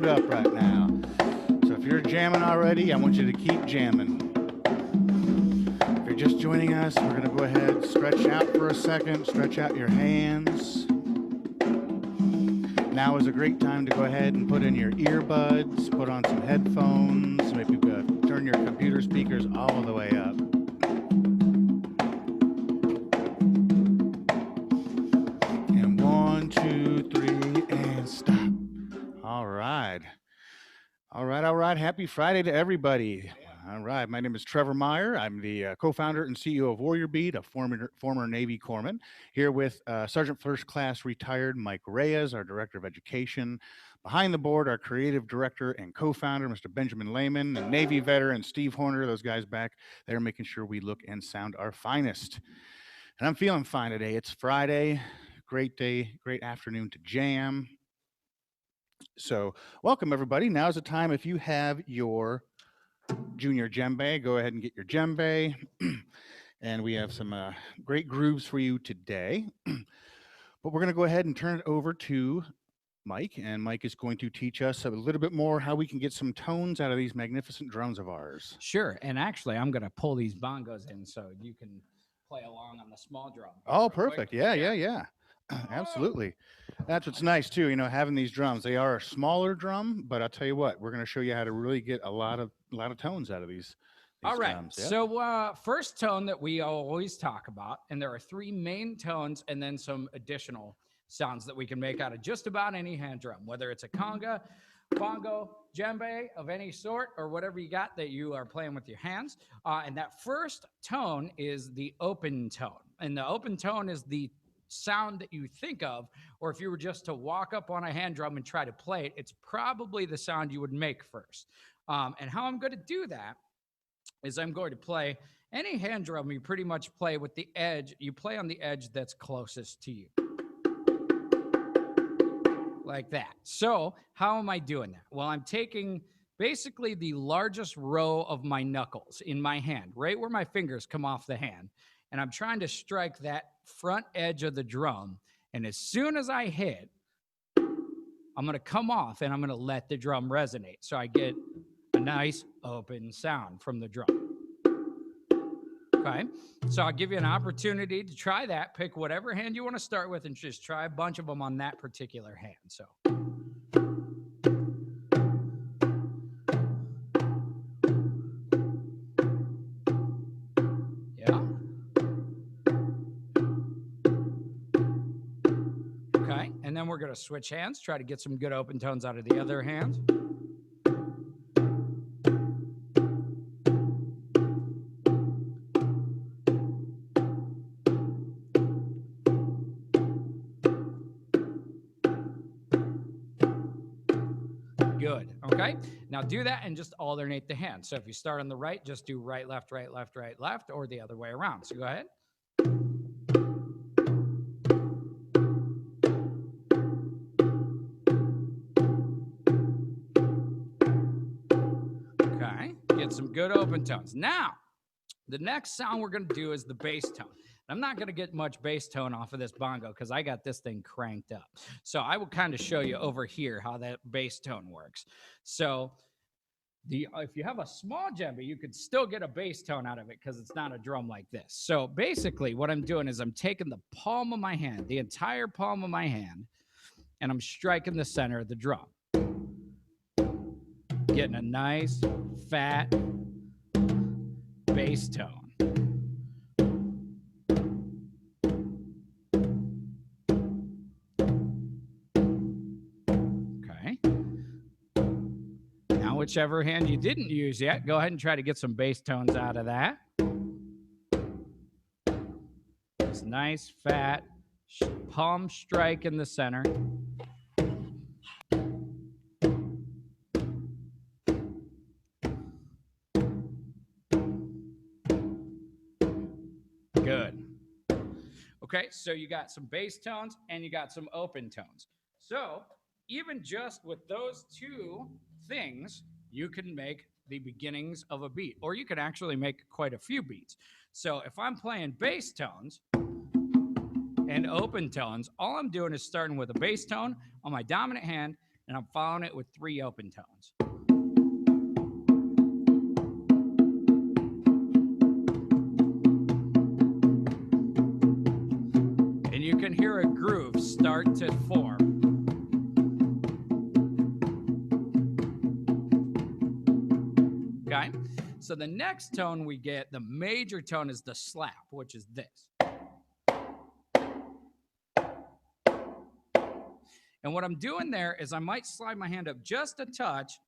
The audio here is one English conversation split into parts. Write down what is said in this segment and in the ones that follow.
warmed up right now. So if you're jamming already, I want you to keep jamming. If you're just joining us, we're going to go ahead, stretch out for a second, stretch out your hands. Now is a great time to go ahead and put in your earbuds, put on some headphones, maybe turn your computer speakers all the way up. And 1, 2, 3, and stop. All right. All right. Happy Friday to everybody. All right. My name is Trevor Meyer. I'm the co-founder and CEO of Warrior Beat, a former Navy corpsman, here with Sergeant First Class retired Mike Reyes, our Director of Education. Behind the board, our creative director and co-founder, Mr. Benjamin Lehman, and Navy veteran Steve Horner, those guys back there making sure we look and sound our finest. And I'm feeling fine today. It's Friday. Great day, great afternoon to jam. So welcome, everybody. Now's the time. If you have your junior djembe, go ahead and get your djembe. And we have some great grooves for you today. But we're going to go ahead and turn it over to Mike. And Mike is going to teach us a little bit more how we can get some tones out of these magnificent drums of ours. Sure. And actually, I'm going to pull these bongos in so you can play along on the small drum. Oh, perfect. Yeah. Absolutely. That's what's nice too, having these drums. They are a smaller drum, but I'll tell you what, we're going to show you how to really get a lot of tones out of these all right. drums. Yep. So first tone that we always talk about, and there are 3 main tones and then some additional sounds that we can make out of just about any hand drum, whether it's a conga, bongo, djembe of any sort, or whatever you got that you are playing with your hands. And that first tone is the open tone. And the open tone is the sound that you think of, or if you were just to walk up on a hand drum and try to play it, it's probably the sound you would make first. And how I'm going to do that is I'm going to play any hand drum. You pretty much play with the edge. You play on the edge that's closest to you. Like that. So how am I doing that? Well, I'm taking basically the largest row of my knuckles in my hand, right where my fingers come off the hand. And I'm trying to strike that front edge of the drum. And as soon as I hit, I'm going to come off and I'm going to let the drum resonate. So I get a nice open sound from the drum. Okay. So I'll give you an opportunity to try that. Pick whatever hand you want to start with and just try a bunch of them on that particular hand. So. And then we're going to switch hands, try to get some good open tones out of the other hand. Good. Okay. Now do that and just alternate the hands. So if you start on the right, just do right, left, right, left, right, left, or the other way around. So go ahead. Some good open tones. Now, the next sound we're going to do is the bass tone. I'm not going to get much bass tone off of this bongo because I got this thing cranked up. So I will kind of show you over here how that bass tone works. So if you have a small djembe, you could still get a bass tone out of it because it's not a drum like this. So basically what I'm doing is I'm taking the palm of my hand, the entire palm of my hand, and I'm striking the center of the drum. Getting a nice, fat bass tone. Okay. Now, whichever hand you didn't use yet, go ahead and try to get some bass tones out of that. This nice, fat palm strike in the center. Good. Okay, so you got some bass tones and you got some open tones. So even just with those 2 things, you can make the beginnings of a beat, or you can actually make quite a few beats. So if I'm playing bass tones and open tones, all I'm doing is starting with a bass tone on my dominant hand, and I'm following it with 3 open tones. And you can hear a groove start to form. Okay, so the next tone we get, the major tone, is the slap, which is this. And what I'm doing there is I might slide my hand up just a touch,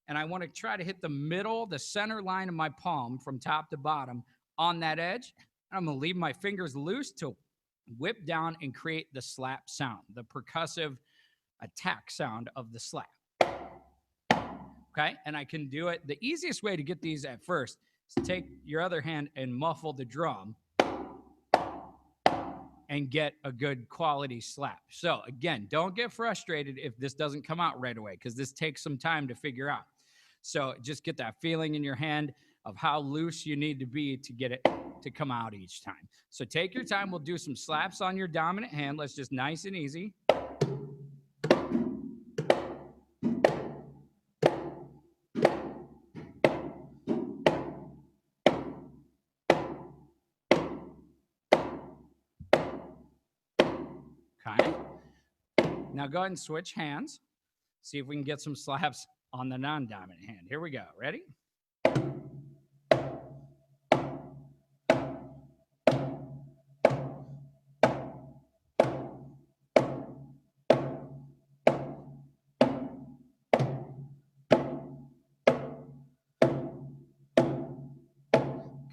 and I want to try to hit the middle, the center line of my palm from top to bottom on that edge. And I'm going to leave my fingers loose to whip down and create the slap sound, the percussive attack sound of the slap. Okay, and I can do it. The easiest way to get these at first is to take your other hand and muffle the drum and get a good quality slap. So again, don't get frustrated if this doesn't come out right away, because this takes some time to figure out. So just get that feeling in your hand of how loose you need to be to get it to come out each time. So take your time. We'll do some slaps on your dominant hand. Let's just nice and easy. Okay. Now go ahead and switch hands. See if we can get some slaps on the non-dominant hand. Here we go. Ready?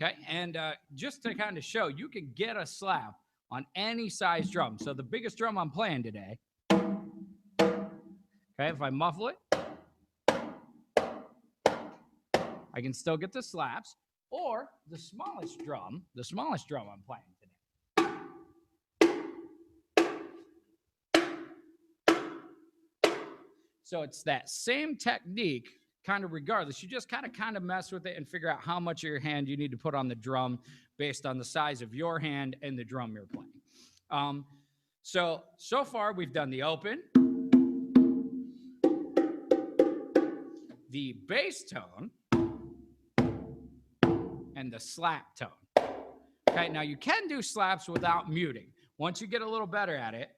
Okay, and just to kind of show, you can get a slap on any size drum. So the biggest drum I'm playing today, okay, if I muffle it, I can still get the slaps, or the smallest drum I'm playing today. So it's that same technique, kind of regardless. You just kind of mess with it and figure out how much of your hand you need to put on the drum based on the size of your hand and the drum you're playing. So far we've done the open, the bass tone, and the slap tone. Okay, now you can do slaps without muting. Once you get a little better at it,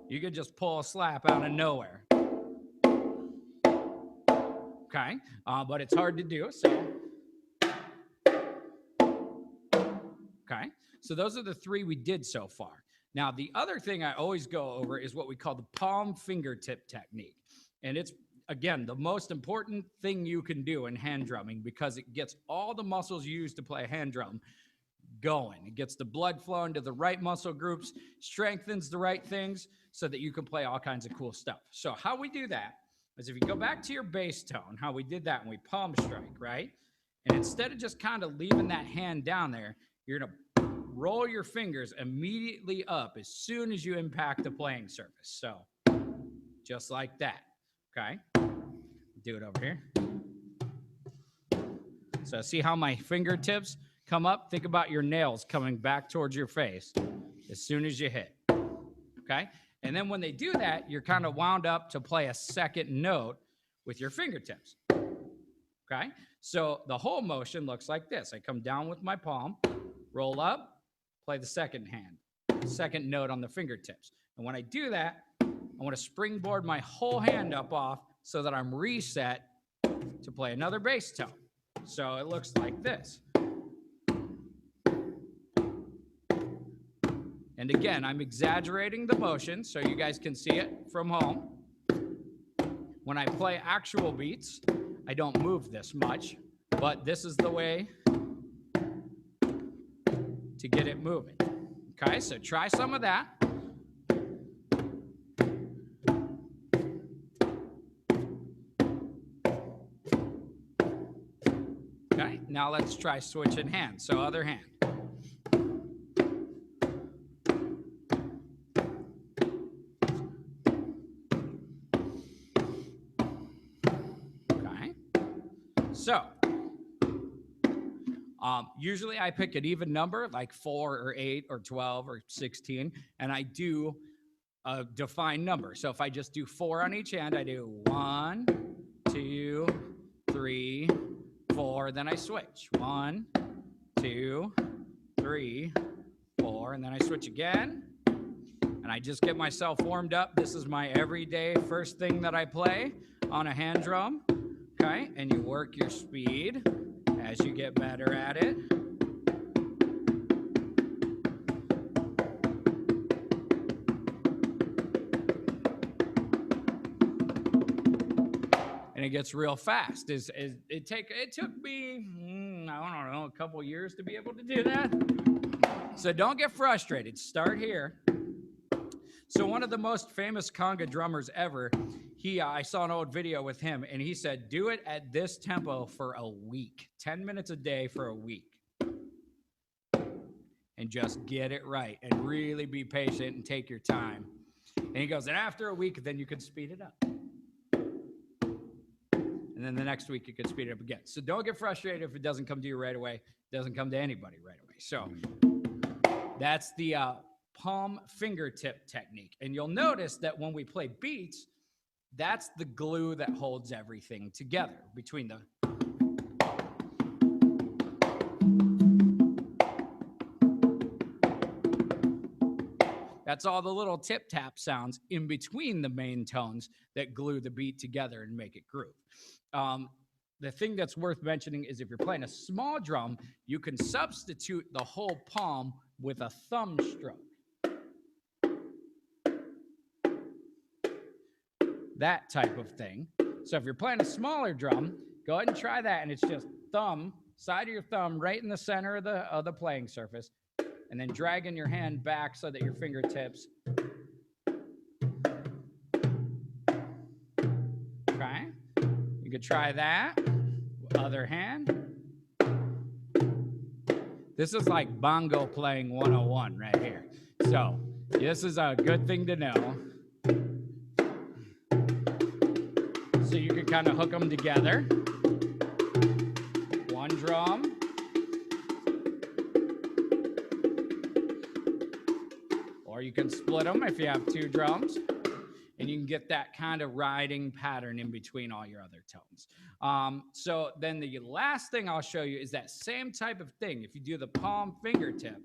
you could just pull a slap out of nowhere. Okay, but it's hard to do, so. Okay, so those are the 3 we did so far. Now, the other thing I always go over is what we call the palm fingertip technique. And it's, again, the most important thing you can do in hand drumming, because it gets all the muscles used to play a hand drum going. It gets the blood flowing to the right muscle groups, strengthens the right things so that you can play all kinds of cool stuff. So how we do that is, if you go back to your bass tone, how we did that when we palm strike, right? And instead of just kind of leaving that hand down there, you're going to roll your fingers immediately up as soon as you impact the playing surface. So just like that, okay? Do it over here. So see how my fingertips come up? Think about your nails coming back towards your face as soon as you hit, okay? And then when they do that, you're kind of wound up to play a second note with your fingertips, okay? So the whole motion looks like this. I come down with my palm, roll up, play the second note on the fingertips. And when I do that, I want to springboard my whole hand up off so that I'm reset to play another bass tone. So it looks like this. And again, I'm exaggerating the motion so you guys can see it from home. When I play actual beats, I don't move this much, but this is the way to get it moving. Okay, so try some of that. Okay, now let's try switching hands. So other hand. Okay. So Usually I pick an even number, like 4 or 8 or 12 or 16, and I do a defined number. So if I just do 4 on each hand, I do 1, 2, 3, 4, then I switch. 1, 2, 3, 4, and then I switch again. And I just get myself warmed up. This is my everyday first thing that I play on a hand drum. Okay, and you work your speed as you get better at it. And it gets real fast. It took me, I don't know, a couple years to be able to do that. So don't get frustrated. Start here. So one of the most famous conga drummers ever, I saw an old video with him, and he said, do it at this tempo for a week, 10 minutes a day for a week. And just get it right and really be patient and take your time. And he goes, and after a week, then you can speed it up. And then the next week, you can speed it up again. So don't get frustrated if it doesn't come to you right away. It doesn't come to anybody right away. So that's the palm fingertip technique. And you'll notice that when we play beats, that's the glue that holds everything together between the That's all the little tip tap sounds in between the main tones that glue the beat together and make it groove. The thing that's worth mentioning is if you're playing a small drum, you can substitute the whole palm with a thumb stroke. That type of thing. So if you're playing a smaller drum, go ahead and try that. And it's just thumb, side of your thumb, right in the center of the playing surface. And then dragging your hand back so that your fingertips. Okay. You could try that. Other hand. This is like bongo playing 101 right here. So this is a good thing to know. So you can kind of hook them together. One drum. Or you can split them if you have 2 drums. And you can get that kind of riding pattern in between all your other tones. So then the last thing I'll show you is that same type of thing. If you do the palm fingertip,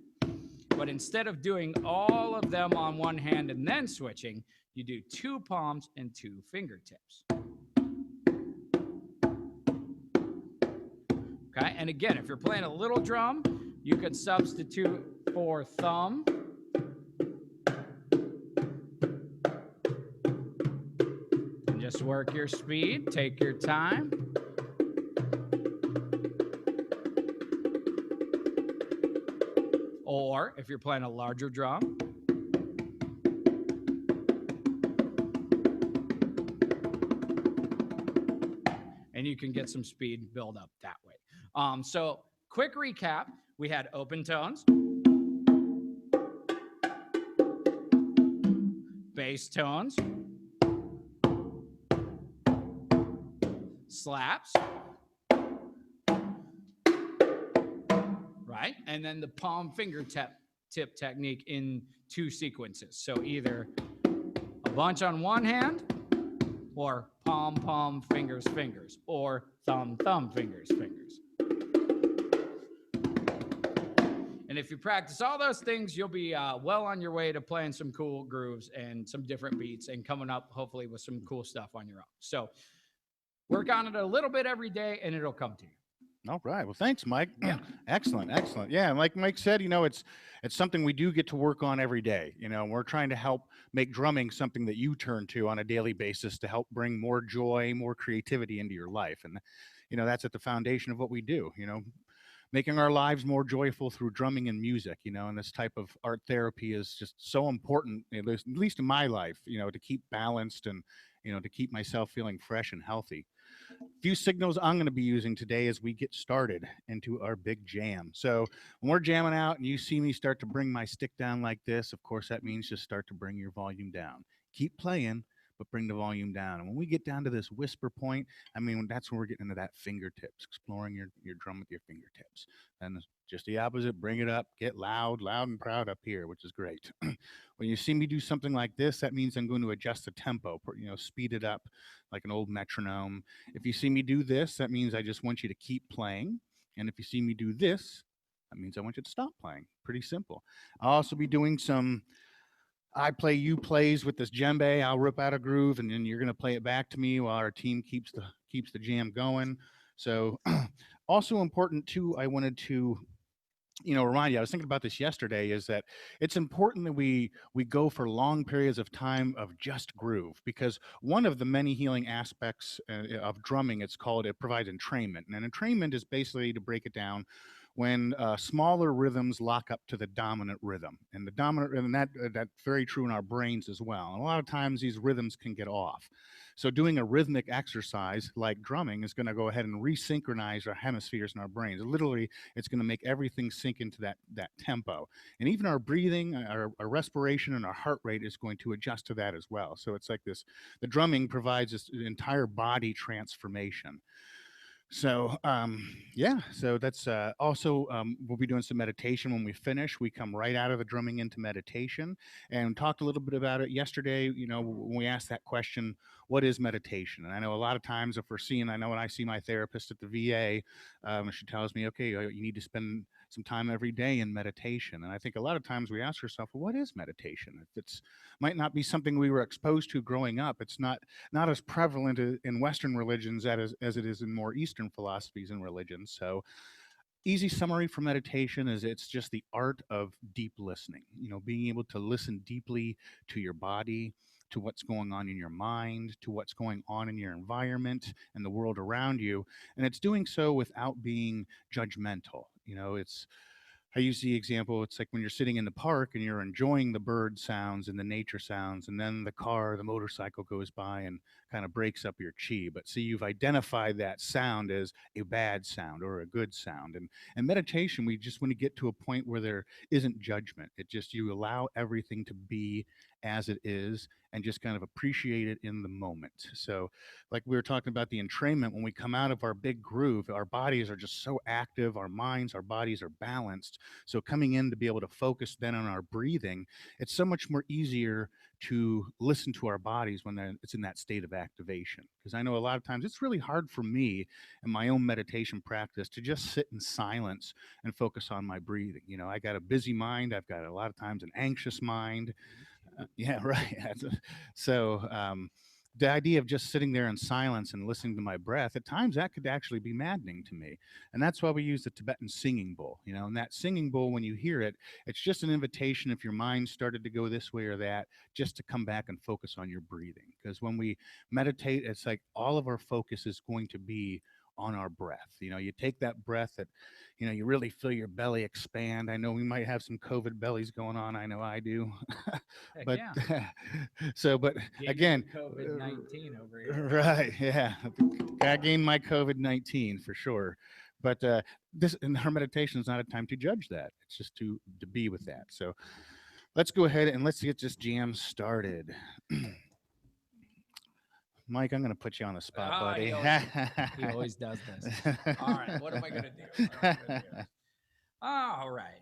but instead of doing all of them on one hand and then switching, you do 2 palms and 2 fingertips. Okay, and again, if you're playing a little drum, you can substitute for thumb. And just work your speed, take your time. Or if you're playing a larger drum, and you can get some speed build up that way. So quick recap, we had open tones, bass tones, slaps, right? And then the palm fingertip technique in 2 sequences. So either a bunch on one hand, or palm, palm, fingers, fingers, or thumb, thumb, fingers, fingers. And if you practice all those things, you'll be well on your way to playing some cool grooves and some different beats and coming up, hopefully, with some cool stuff on your own. So work on it a little bit every day, and it'll come to you. All right. Well, thanks, Mike. Yeah. Excellent. Excellent. Yeah. And like Mike said, it's something we do get to work on every day. We're trying to help make drumming something that you turn to on a daily basis to help bring more joy, more creativity into your life. And, that's at the foundation of what we do, making our lives more joyful through drumming and music, and this type of art therapy is just so important, at least in my life, to keep balanced and, to keep myself feeling fresh and healthy. Few signals I'm going to be using today as we get started into our big jam. So when we're jamming out and you see me start to bring my stick down like this, of course, that means just start to bring your volume down. Keep playing, but bring the volume down. And when we get down to this whisper point, I mean, that's when we're getting into that fingertips, exploring your drum with your fingertips. And just the opposite, bring it up, get loud, loud and proud up here, which is great. When you see me do something like this, that means I'm going to adjust the tempo, speed it up like an old metronome. If you see me do this, that means I just want you to keep playing. And if you see me do this, that means I want you to stop playing. Pretty simple. I'll also be doing some I play, you plays with this djembe. I'll rip out a groove, and then you're going to play it back to me while our team keeps the jam going. So, also important too, I wanted to remind you. I was thinking about this yesterday. Is that it's important that we go for long periods of time of just groove, because one of the many healing aspects of drumming, it provides entrainment, and an entrainment is basically, to break it down, when smaller rhythms lock up to the dominant rhythm, and that's very true in our brains as well. And a lot of times these rhythms can get off. So doing a rhythmic exercise like drumming is going to go ahead and resynchronize our hemispheres in our brains. Literally, it's going to make everything sink into that tempo, and even our breathing, our respiration, and our heart rate is going to adjust to that as well. So it's like this: the drumming provides this entire body transformation. So yeah, so that's also we'll be doing some meditation when we finish. We come right out of the drumming into meditation, and talked a little bit about it yesterday. When we asked that question, what is meditation? And I know a lot of times, if we're seeing, I know when I see my therapist at the VA, she tells me, okay, you need to spend some time every day in meditation. And I think a lot of times we ask ourselves, well, what is meditation? If it's might not be something we were exposed to growing up, it's not as prevalent in Western religions as it is in more Eastern philosophies and religions. So, easy summary for meditation is it's just the art of deep listening. Being able to listen deeply to your body, to what's going on in your mind, to what's going on in your environment and the world around you. And it's doing so without being judgmental. I use the example, it's like when you're sitting in the park and you're enjoying the bird sounds and the nature sounds, and then the motorcycle goes by and kind of breaks up your chi. But see, you've identified that sound as a bad sound or a good sound. And meditation, we just want to get to a point where there isn't judgment. It just, you allow everything to be as it is and just kind of appreciate it in the moment. So, like we were talking about the entrainment, when we come out of our big groove, our bodies are just so active, our minds, our bodies are balanced. So coming in to be able to focus then on our breathing, it's so much more easier to listen to our bodies when it's in that state of activation. Because I know a lot of times it's really hard for me in my own meditation practice to just sit in silence and focus on my breathing. I got a busy mind. I've got a lot of times an anxious mind. Yeah, right. So the idea of just sitting there in silence and listening to my breath, at times that could actually be maddening to me. And that's why we use the Tibetan singing bowl. And that singing bowl, when you hear it, it's just an invitation, if your mind started to go this way or that, just to come back and focus on your breathing. Because when we meditate, it's like all of our focus is going to be on our breath. You take that breath that, you really feel your belly expand. I know we might have some COVID bellies going on. I know I do. But yeah. but again, COVID-19 over here. right? Yeah, I gained my COVID-19 for sure. But this in our meditation is not a time to judge that. It's just to be with that. So let's go ahead and let's get this jam started. Mike, I'm going to put you on the spot, buddy. He always does this. All right, what am I going to do? All right.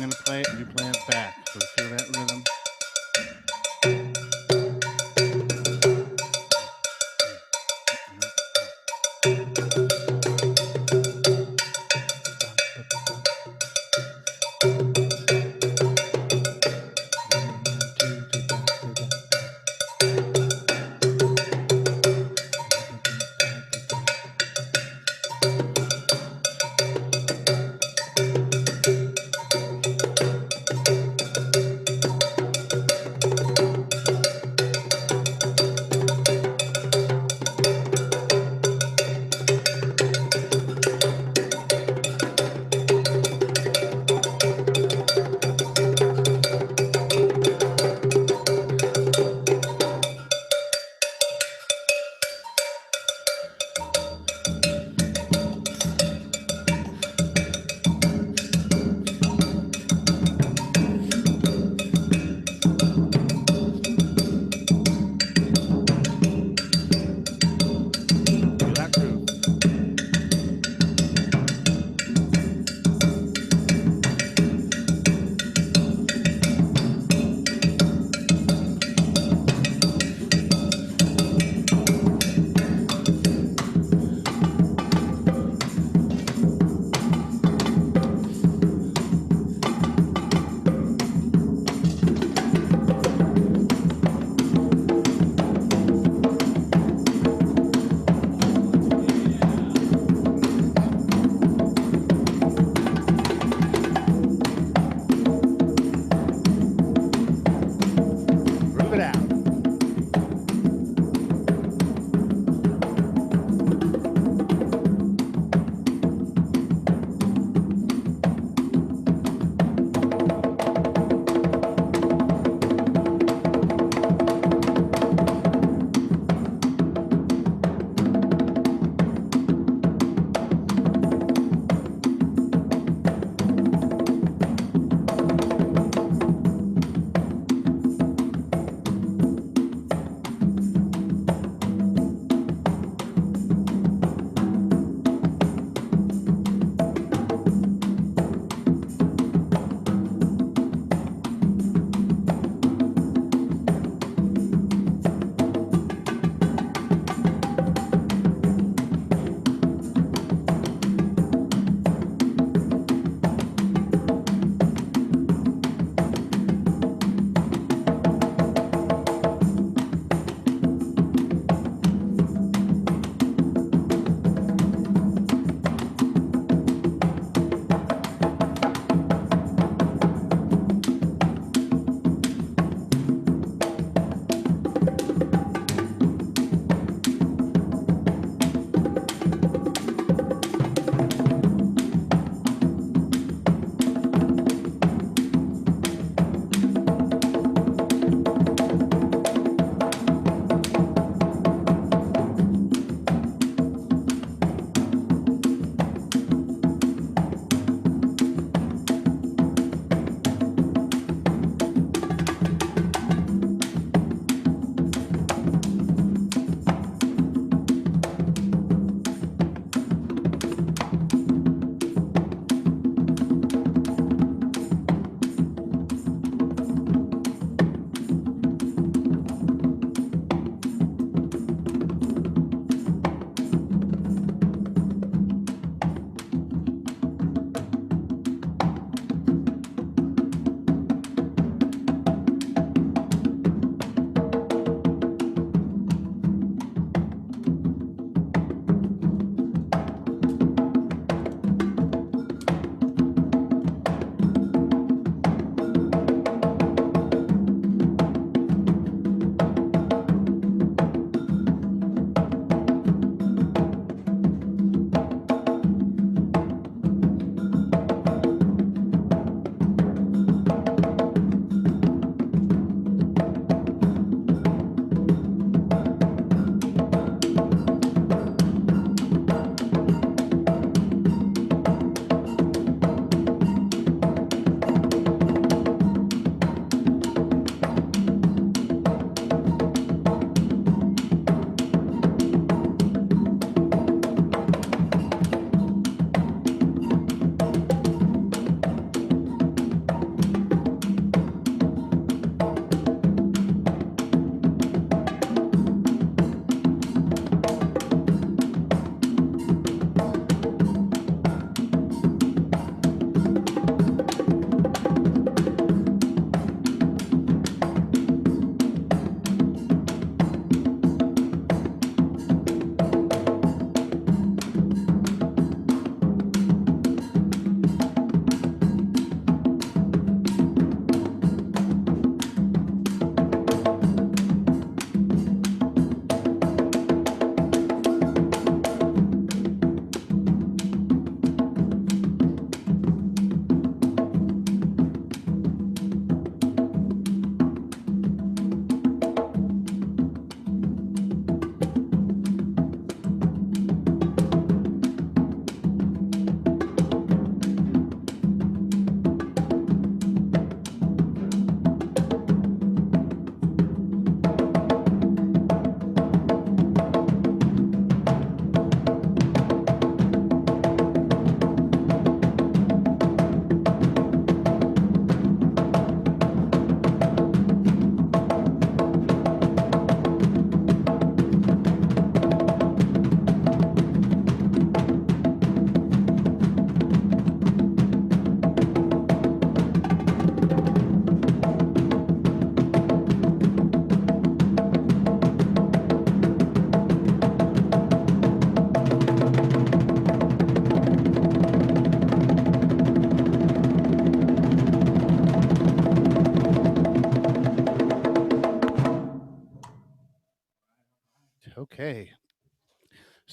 I'm gonna play it and you play it back. So feel that rhythm.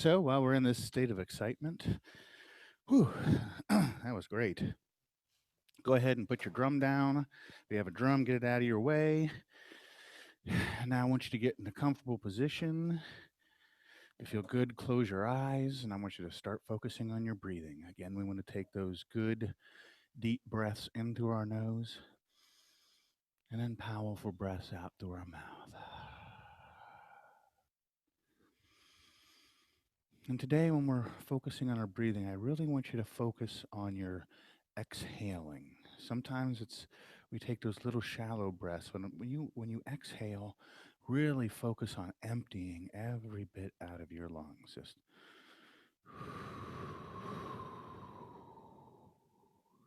So while we're in this state of excitement, whew, that was great. Go ahead and put your drum down. If you have a drum, get it out of your way. Now I want you to get in a comfortable position. If you feel good, close your eyes, and I want you to start focusing on your breathing. Again, we want to take those good, deep breaths into our nose and then powerful breaths out through our mouth. And today, when we're focusing on our breathing, I really want you to focus on your exhaling. Sometimes we take those little shallow breaths. When you exhale, really focus on emptying every bit out of your lungs. Just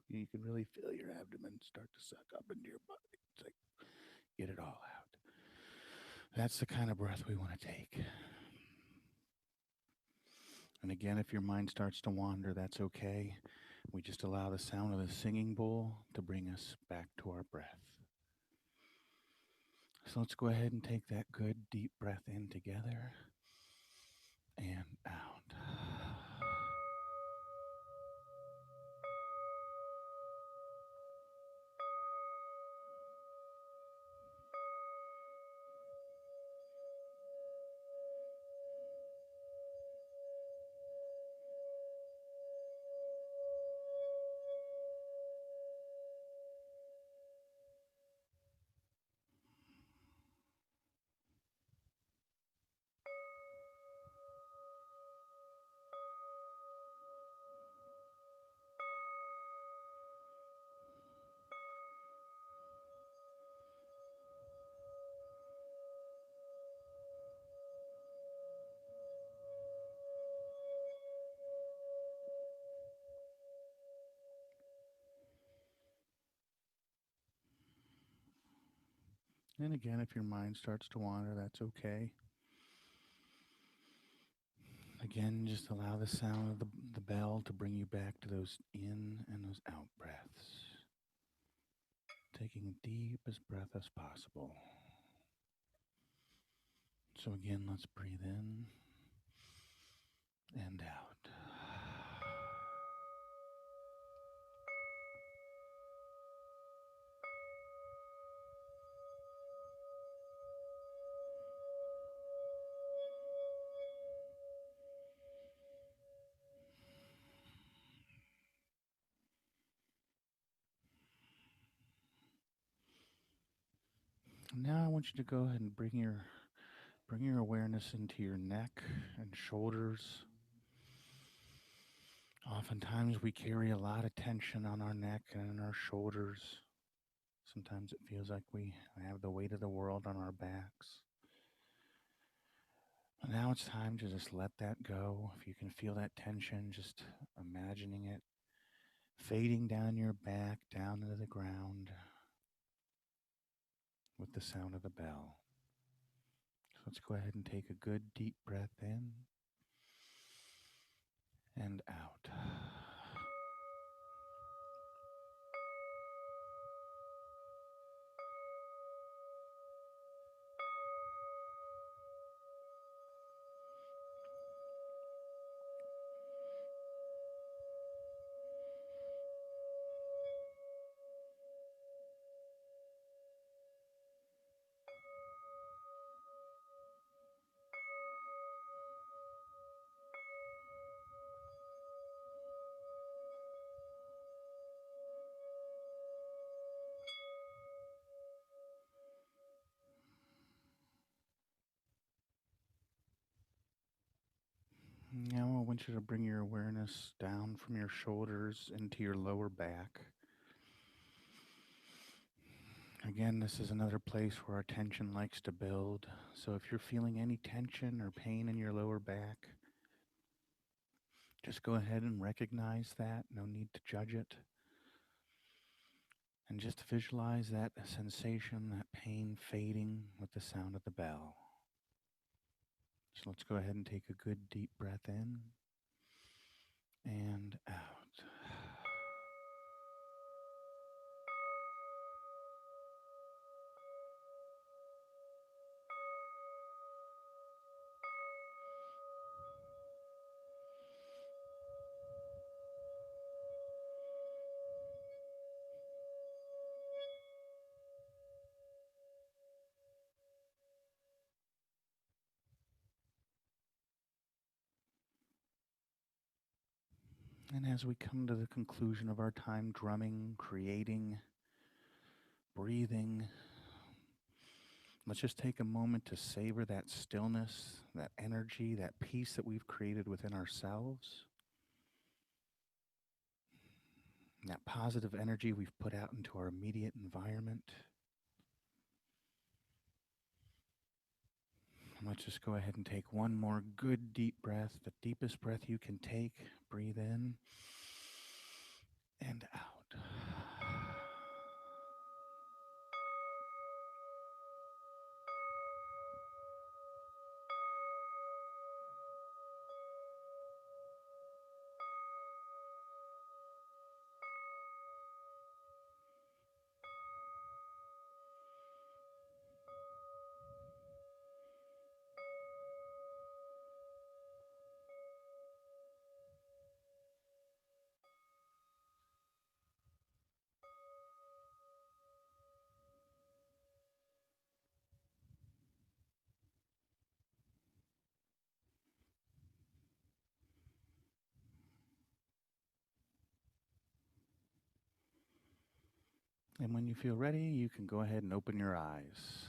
you can really feel your abdomen start to suck up into your body. It's like get it all out. That's the kind of breath we want to take. And again, if your mind starts to wander, that's okay. We just allow the sound of the singing bowl to bring us back to our breath. So let's go ahead and take that good deep breath in together and out. And again, if your mind starts to wander, that's okay. Again, just allow the sound of the bell to bring you back to those in and those out breaths. Taking the deepest breath as possible. So again, let's breathe in and out. Now I want you to go ahead and bring your awareness into your neck and shoulders. Oftentimes we carry a lot of tension on our neck and in our shoulders. Sometimes it feels like we have the weight of the world on our backs. But now it's time to just let that go. If you can feel that tension, just imagining it fading down your back, down into the ground with the sound of the bell. So let's go ahead and take a good deep breath in and out. Now I want you to bring your awareness down from your shoulders into your lower back. Again, this is another place where our tension likes to build. So if you're feeling any tension or pain in your lower back, just go ahead and recognize that. No need to judge it. And just visualize that sensation, that pain fading with the sound of the bell. So let's go ahead and take a good deep breath in and out. And as we come to the conclusion of our time drumming, creating, breathing, let's just take a moment to savor that stillness, that energy, that peace that we've created within ourselves, that positive energy we've put out into our immediate environment. Let's just go ahead and take one more good deep breath, the deepest breath you can take. Breathe in and out. And when you feel ready, you can go ahead and open your eyes.